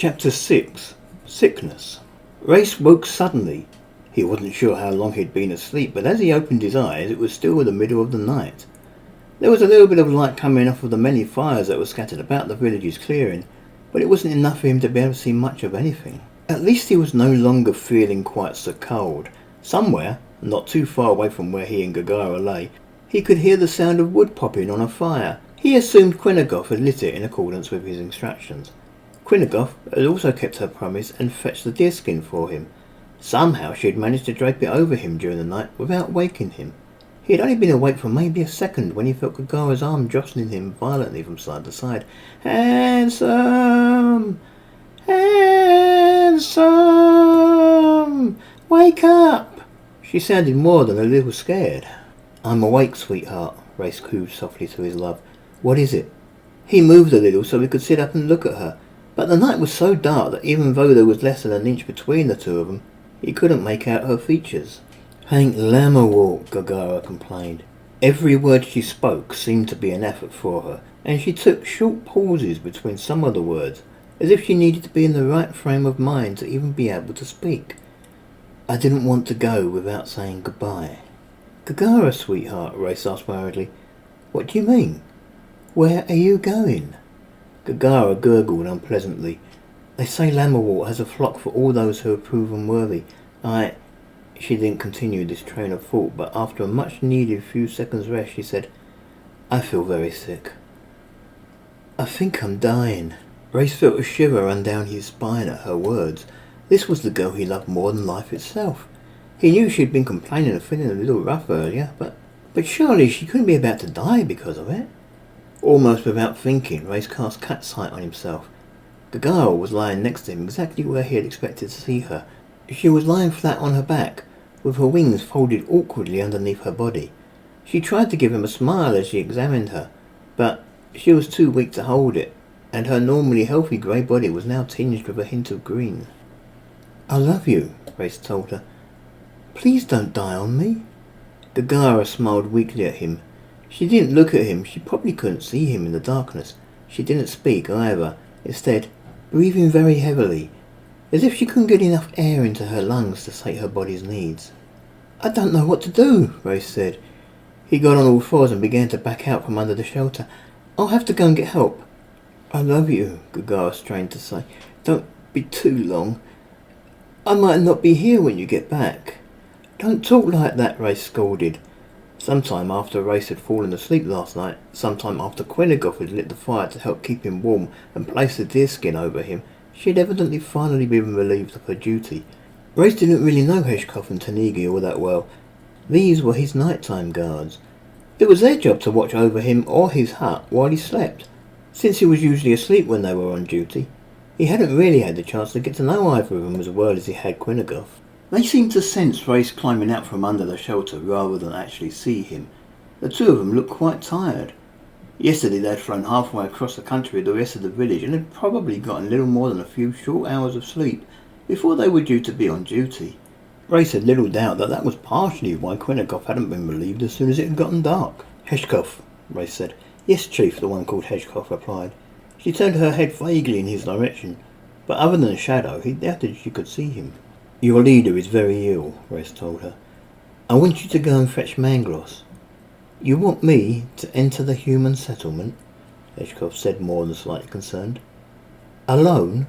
Chapter 6. Sickness. Reyes woke suddenly. He wasn't sure how long he'd been asleep, but as he opened his eyes it was still the middle of the night. There was a little bit of light coming off of the many fires that were scattered about the village's clearing, but it wasn't enough for him to be able to see much of anything. At least he was no longer feeling quite so cold. Somewhere, not too far away from where he and Gaggara lay, he could hear the sound of wood popping on a fire. He assumed Quinagoff had lit it in accordance with his instructions. Quinagoff had also kept her promise and fetched the deerskin for him. Somehow she had managed to drape it over him during the night without waking him. He had only been awake for maybe a second when he felt Gaggara's arm jostling him violently from side to side. "Handsome! Handsome! Wake up!" She sounded more than a little scared. "I'm awake, sweetheart," Reyes cooed softly to his love. "What is it?" He moved a little so he could sit up and look at her, but the night was so dark that even though there was less than an inch between the two of them, he couldn't make out her features. "Ain't Lammerwort," Gaggara complained. Every word she spoke seemed to be an effort for her, and she took short pauses between some of the words, as if she needed to be in the right frame of mind to even be able to speak. "I didn't want to go without saying goodbye." "Gaggara, sweetheart," Reyes asked worriedly. "What do you mean? Where are you going?" Gaggara gurgled unpleasantly. "They say Lammerwort has a flock for all those who have proven worthy. She didn't continue this train of thought, but after a much-needed few seconds' rest, she said, "I feel very sick. I think I'm dying." Reyes felt a shiver run down his spine at her words. This was the girl he loved more than life itself. He knew she'd been complaining of feeling a little rough earlier, but surely she couldn't be about to die because of it. Almost without thinking, Reyes cast cat's sight on himself. Gaggara was lying next to him, exactly where he had expected to see her. She was lying flat on her back, with her wings folded awkwardly underneath her body. She tried to give him a smile as she examined her, but she was too weak to hold it, and her normally healthy grey body was now tinged with a hint of green. "I love you," Reyes told her. "Please don't die on me." Gaggara smiled weakly at him. She didn't look at him. She probably couldn't see him in the darkness. She didn't speak either, instead breathing very heavily, as if she couldn't get enough air into her lungs to sate her body's needs. "I don't know what to do," Reyes said. He got on all fours and began to back out from under the shelter. "I'll have to go and get help." "I love you," Gaggara strained to say. "Don't be too long. I might not be here when you get back." "Don't talk like that," Reyes scolded. Sometime after Reyes had fallen asleep last night, sometime after Quinagoff had lit the fire to help keep him warm and placed the deerskin over him, she had evidently finally been relieved of her duty. Reyes didn't really know Heshkoff and Tanigi all that well. These were his nighttime guards. It was their job to watch over him or his hut while he slept. Since he was usually asleep when they were on duty, he hadn't really had the chance to get to know either of them as well as he had Quinagoff. They seemed to sense Reyes climbing out from under the shelter rather than actually see him. The two of them looked quite tired. Yesterday they had flown halfway across the country with the rest of the village and had probably gotten little more than a few short hours of sleep before they were due to be on duty. Reyes had little doubt that that was partially why Quinagoff hadn't been relieved as soon as it had gotten dark. "Heshkoff," Reyes said. "Yes, Chief," the one called Heshkoff replied. She turned her head vaguely in his direction, but other than a shadow, he doubted she could see him. "Your leader is very ill," Reyes told her. "I want you to go and fetch Mangloss." "You want me to enter the human settlement?" Heshkoff said, more than slightly concerned. "Alone?"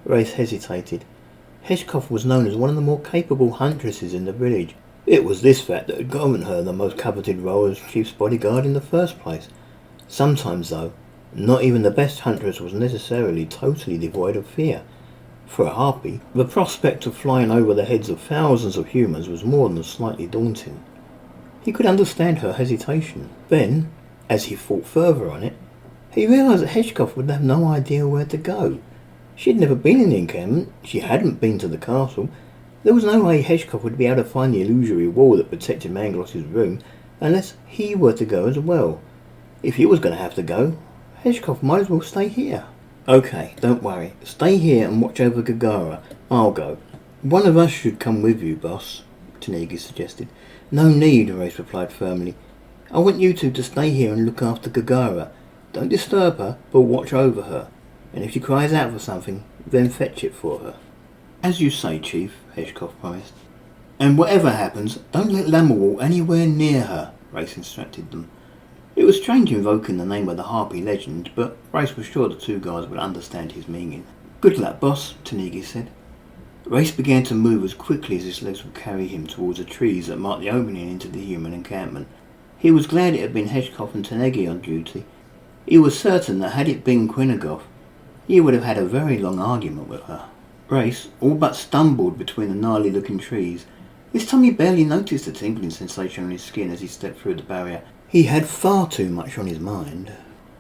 Reyes hesitated. Heshkoff was known as one of the more capable huntresses in the village. It was this fact that had gotten her the most coveted role as chief's bodyguard in the first place. Sometimes, though, not even the best huntress was necessarily totally devoid of fear. For a harpy, the prospect of flying over the heads of thousands of humans was more than slightly daunting. He could understand her hesitation. Then, as he thought further on it, he realised that Heshkoff would have no idea where to go. She had never been in the encampment. She hadn't been to the castle. There was no way Heshkoff would be able to find the illusory wall that protected Mangloss's room unless he were to go as well. If he was going to have to go, Heshkoff might as well stay here. "Okay, don't worry. Stay here and watch over Gaggara. I'll go." "One of us should come with you, boss," Tanigi suggested. "No need," Reyes replied firmly. "I want you two to stay here and look after Gaggara. Don't disturb her, but watch over her." and if she cries out for something, then fetch it for her." "As you say, Chief," Hedgecough promised. "And whatever happens, don't let Lammer walk anywhere near her," Reyes instructed them. It was strange invoking the name of the Harpy legend, but Reyes was sure the two guys would understand his meaning. "Good luck, boss," Tanigi said. Reyes began to move as quickly as his legs would carry him towards the trees that marked the opening into the human encampment. He was glad it had been Hedgecough and Tanegi on duty. He was certain that had it been Quinagoff, he would have had a very long argument with her. Reyes all but stumbled between the gnarly-looking trees. This time he barely noticed the tingling sensation on his skin as he stepped through the barrier. He had far too much on his mind.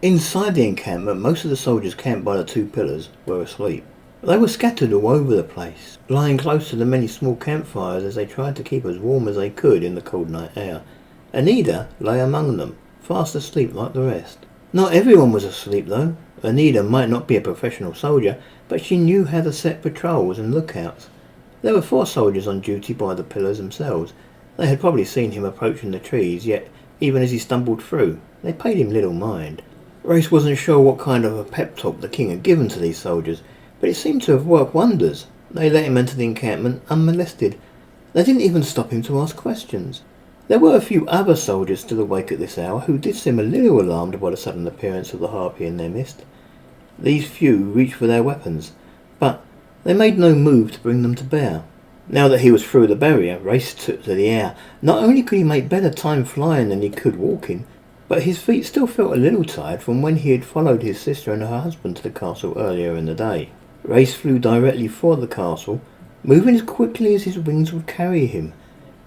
Inside the encampment, most of the soldiers camped by the two pillars were asleep. They were scattered all over the place, lying close to the many small campfires as they tried to keep as warm as they could in the cold night air. Anida lay among them, fast asleep like the rest. Not everyone was asleep though. Anida might not be a professional soldier, but she knew how to set patrols and lookouts. There were 4 soldiers on duty by the pillars themselves. They had probably seen him approaching the trees, yet even as he stumbled through, they paid him little mind. Reyes wasn't sure what kind of a pep talk the king had given to these soldiers, but it seemed to have worked wonders. They let him enter the encampment unmolested. They didn't even stop him to ask questions. There were a few other soldiers still awake at this hour who did seem a little alarmed by the sudden appearance of the Harpy in their midst. These few reached for their weapons, but they made no move to bring them to bear. Now that he was through the barrier, Reyes took to the air. Not only could he make better time flying than he could walking, but his feet still felt a little tired from when he had followed his sister and her husband to the castle earlier in the day. Reyes flew directly for the castle, moving as quickly as his wings would carry him.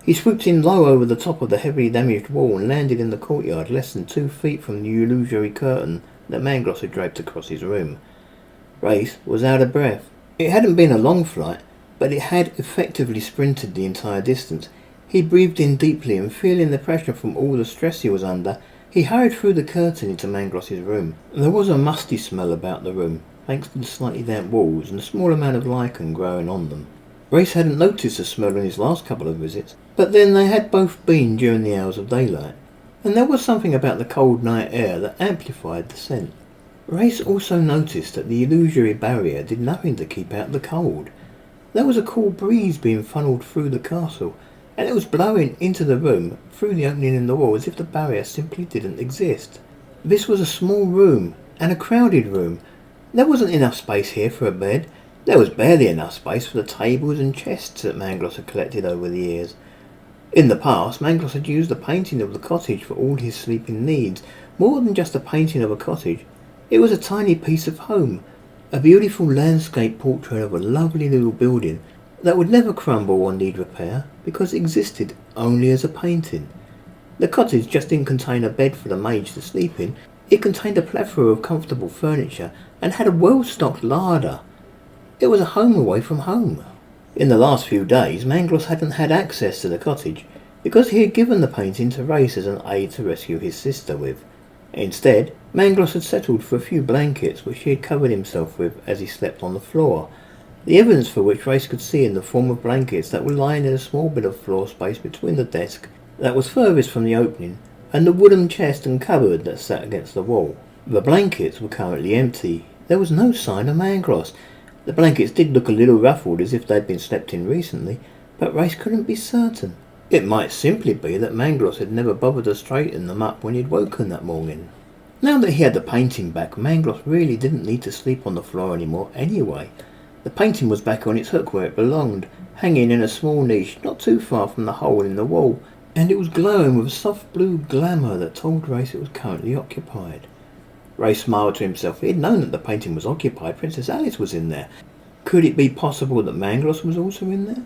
He swooped in low over the top of the heavily damaged wall and landed in the courtyard less than 2 feet from the illusory curtain that Mangloss had draped across his room. Reyes was out of breath. It hadn't been a long flight, but it had effectively sprinted the entire distance. He breathed in deeply and, feeling the pressure from all the stress he was under, he hurried through the curtain into Mangloss's room. There was a musty smell about the room, thanks to the slightly damp walls and a small amount of lichen growing on them. Reyes hadn't noticed the smell in his last couple of visits, but then they had both been during the hours of daylight, and there was something about the cold night air that amplified the scent. Reyes also noticed that the illusory barrier did nothing to keep out the cold. There was a cool breeze being funneled through the castle, and it was blowing into the room through the opening in the wall as if the barrier simply didn't exist. This was a small room, and a crowded room. There wasn't enough space here for a bed. There was barely enough space for the tables and chests that Mangloss had collected over the years. In the past, Mangloss had used the painting of the cottage for all his sleeping needs. More than just a painting of a cottage, it was a tiny piece of home, a beautiful landscape portrait of a lovely little building that would never crumble or need repair because it existed only as a painting. The cottage just didn't contain a bed for the mage to sleep in. It contained a plethora of comfortable furniture and had a well-stocked larder. It was a home away from home. In the last few days, Mangloss hadn't had access to the cottage because he had given the painting to Reyes as an aid to rescue his sister with. Instead, Mangloss had settled for a few blankets which he had covered himself with as he slept on the floor, the evidence for which Reyes could see in the form of blankets that were lying in a small bit of floor space between the desk that was furthest from the opening and the wooden chest and cupboard that sat against the wall. The blankets were currently empty. There was no sign of Mangloss. The blankets did look a little ruffled as if they'd been slept in recently, but Reyes couldn't be certain. It might simply be that Mangloss had never bothered to straighten them up when he'd woken that morning. Now that he had the painting back, Mangloss really didn't need to sleep on the floor anymore anyway. The painting was back on its hook where it belonged, hanging in a small niche not too far from the hole in the wall, and it was glowing with a soft blue glamour that told Reyes it was currently occupied. Reyes smiled to himself. He had known that the painting was occupied. Princess Alice was in there. Could it be possible that Mangloss was also in there?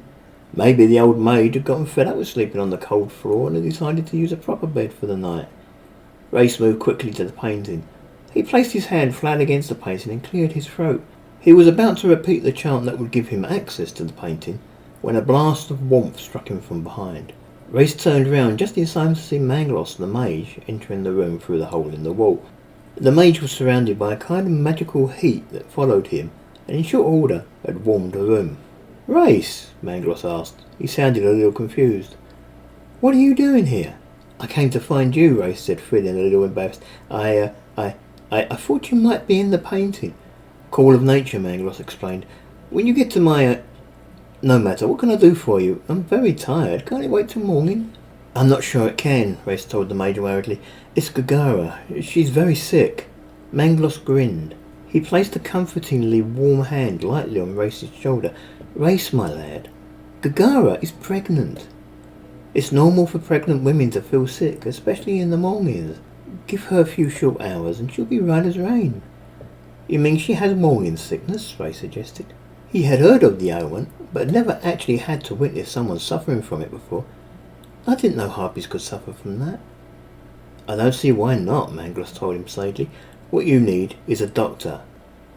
Maybe the old maid had gotten fed up with sleeping on the cold floor and had decided to use a proper bed for the night. Reyes moved quickly to the painting. He placed his hand flat against the painting and cleared his throat. He was about to repeat the chant that would give him access to the painting when a blast of warmth struck him from behind. Reyes turned round just in time to see Mangloss the mage entering the room through the hole in the wall. The mage was surrounded by a kind of magical heat that followed him, and in short order had warmed the room. "Reyes?" Mangloss asked. He sounded a little confused. "What are you doing here?" "I came to find you," Reyes said, feeling a little embarrassed. I thought you might be in the painting." Call of nature, Mangloss explained. When you get to my... No matter, what can I do for you? I'm very tired. Can't it wait till morning? I'm not sure it can, Reyes told the Major worriedly. It's Gaggara. She's very sick. Mangloss grinned. He placed a comfortingly warm hand lightly on Reyes' shoulder. Reyes, my lad, Gaggara is pregnant. It's normal for pregnant women to feel sick, especially in the mornings. Give her a few short hours and she'll be right as rain. You mean she has morning sickness? Reyes suggested. He had heard of the ailment, but had never actually had to witness someone suffering from it before. I didn't know harpies could suffer from that. I don't see why not, Mangloss told him sagely. What you need is a doctor.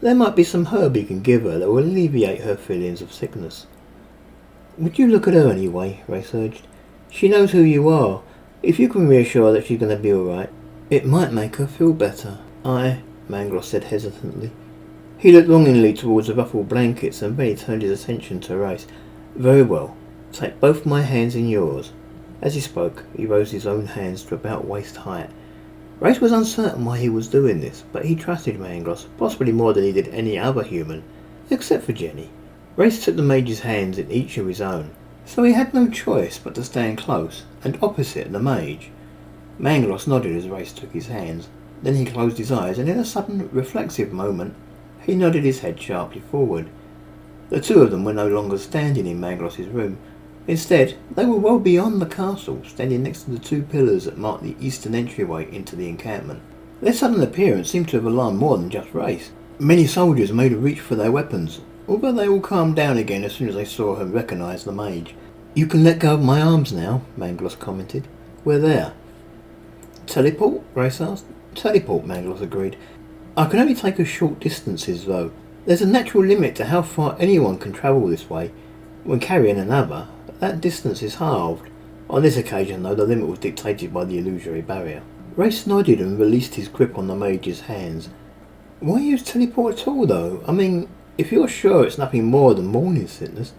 There might be some herb you can give her that will alleviate her feelings of sickness. Would you look at her anyway? Reyes urged. She knows who you are. If you can reassure her that she's going to be alright, it might make her feel better. Mangloss said hesitantly. He looked longingly towards the ruffled blankets and then he turned his attention to Reyes. Very well. Take both my hands in yours. As he spoke, he rose his own hands to about waist height. Reyes was uncertain why he was doing this, but he trusted Mangloss, possibly more than he did any other human, except for Jenny. Reyes took the Major's hands in each of his own, so he had no choice but to stand close and opposite the Mage. Mangloss nodded as Reyes took his hands. Then he closed his eyes, and in a sudden, reflexive moment, he nodded his head sharply forward. The two of them were no longer standing in Mangloss's room. Instead, they were well beyond the castle, standing next to the two pillars that marked the eastern entryway into the encampment. Their sudden appearance seemed to have alarmed more than just Reyes. Many soldiers made a reach for their weapons, although they all calmed down again as soon as they saw and recognised the Mage. You can let go of my arms now, Mangloss commented. We're there. Teleport? Reyes asked. Teleport, Mangloss agreed. I can only take us short distances, though. There's a natural limit to how far anyone can travel this way. When carrying another, that distance is halved. On this occasion, though, the limit was dictated by the illusory barrier. Reyes nodded and released his grip on the Mage's hands. Why use teleport at all, though? I mean, if you're sure it's nothing more than morning sickness.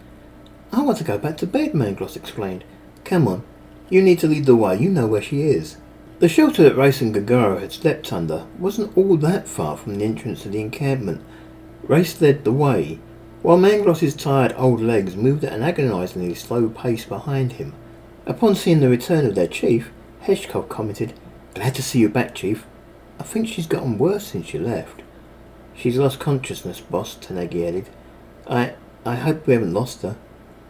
I want to go back to bed, Mangloss explained. Come on, you need to lead the way. You know where she is. The shelter that Reyes and Gaggara had slept under wasn't all that far from the entrance to the encampment. Reyes led the way, while Mangloss's tired old legs moved at an agonisingly slow pace behind him. Upon seeing the return of their chief, Hedgehog commented, Glad to see you back, Chief. I think she's gotten worse since you left. She's lost consciousness, boss, Tanegi added. I hope we haven't lost her.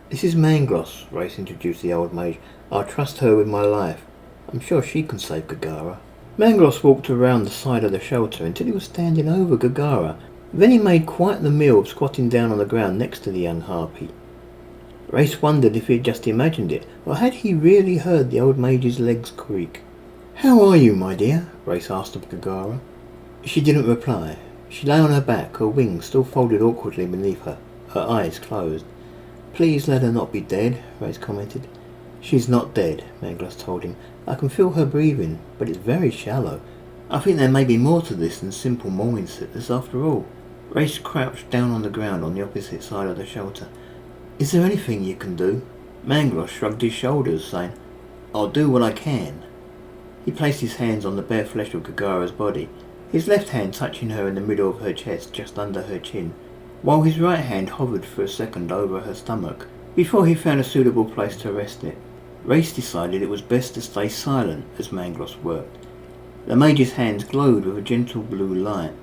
This is Mangloss, Reyes introduced the old mage. I'll trust her with my life. I'm sure she can save Gaggara. Mangloss walked around the side of the shelter until he was standing over Gaggara. Then he made quite the meal of squatting down on the ground next to the young harpy. Reyes wondered if he had just imagined it, or had he really heard the old mage's legs creak. How are you, my dear? Reyes asked of Gaggara. She didn't reply. She lay on her back, her wings still folded awkwardly beneath her, her eyes closed. Please let her not be dead, Reyes commented. She's not dead, Mangloss told him. I can feel her breathing, but it's very shallow. I think there may be more to this than simple morning sickness after all. Reyes crouched down on the ground on the opposite side of the shelter. Is there anything you can do? Mangloss shrugged his shoulders, saying, I'll do what I can. He placed his hands on the bare flesh of Gaggara's body, his left hand touching her in the middle of her chest just under her chin, while his right hand hovered for a second over her stomach, before he found a suitable place to rest it. Reyes decided it was best to stay silent as Mangloss worked. The mage's hands glowed with a gentle blue light,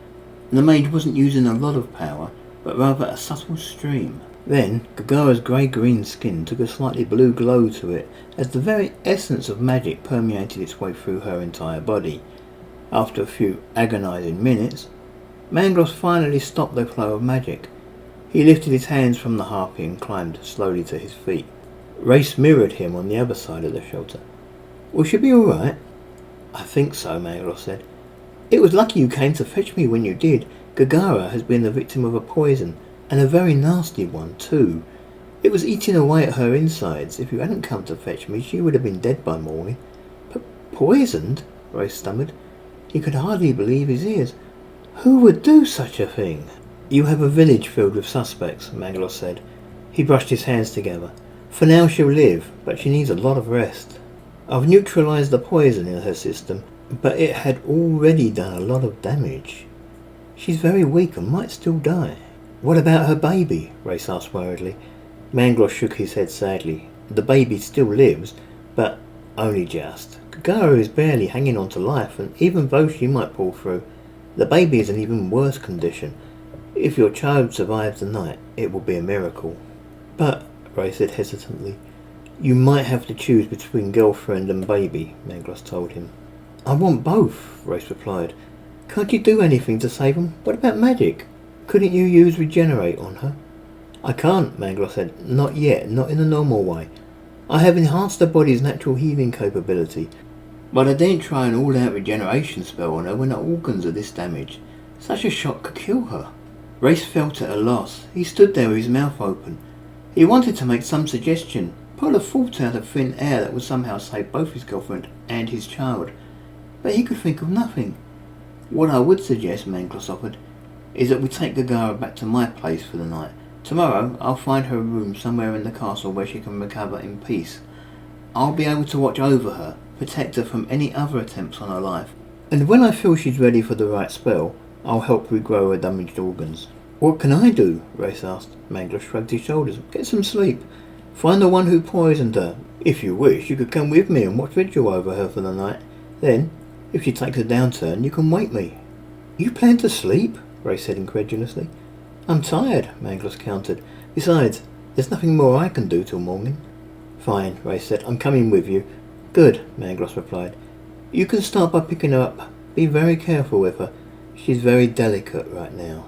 and the mage wasn't using a lot of power, but rather a subtle stream. Then Gaggara's grey-green skin took a slightly blue glow to it as the very essence of magic permeated its way through her entire body. After a few agonising minutes, Mangloss finally stopped the flow of magic. He lifted his hands from the harpy and climbed slowly to his feet. Reyes mirrored him on the other side of the shelter. Will she be alright? I think so, Mangloss said. It was lucky you came to fetch me when you did. Gaggara has been the victim of a poison, and a very nasty one too. It was eating away at her insides. If you hadn't come to fetch me, she would have been dead by morning. Poisoned? Reyes stammered. He could hardly believe his ears. Who would do such a thing? You have a village filled with suspects, Mangloss said. He brushed his hands together. For now she'll live, but she needs a lot of rest. I've neutralised the poison in her system, but it had already done a lot of damage. She's very weak and might still die. What about her baby? Reyes asked worriedly. Mangloss shook his head sadly. The baby still lives, but only just. Gaggara is barely hanging on to life, and even though she might pull through, the baby is in even worse condition. If your child survives the night, it will be a miracle. But, Reyes said hesitantly, you might have to choose between girlfriend and baby, Mangloss told him. I want both, Reyes replied. Can't you do anything to save them? What about magic? Couldn't you use regenerate on her? I can't, Mangloss said. Not yet, not in a normal way. I have enhanced the body's natural healing capability, but I didn't try an all-out regeneration spell on her when her organs are this damaged. Such a shock could kill her. Reyes felt at a loss. He stood there with his mouth open. He wanted to make some suggestion, pull a thought out of thin air that would somehow save both his girlfriend and his child, but he could think of nothing. What I would suggest, Mangloss offered, is that we take Gaggara back to my place for the night. Tomorrow I'll find her a room somewhere in the castle where she can recover in peace. I'll be able to watch over her, protect her from any other attempts on her life, and when I feel she's ready for the right spell, I'll help regrow her damaged organs. What can I do? Reyes asked. Mangloss shrugged his shoulders. Get some sleep. Find the one who poisoned her. If you wish, you could come with me and watch vigil over her for the night. Then, if she takes a downturn, you can wake me. You plan to sleep? Reyes said incredulously. I'm tired, Mangloss countered. Besides, there's nothing more I can do till morning. Fine, Reyes said. I'm coming with you. Good, Mangloss replied. You can start by picking her up. Be very careful with her. She's very delicate right now.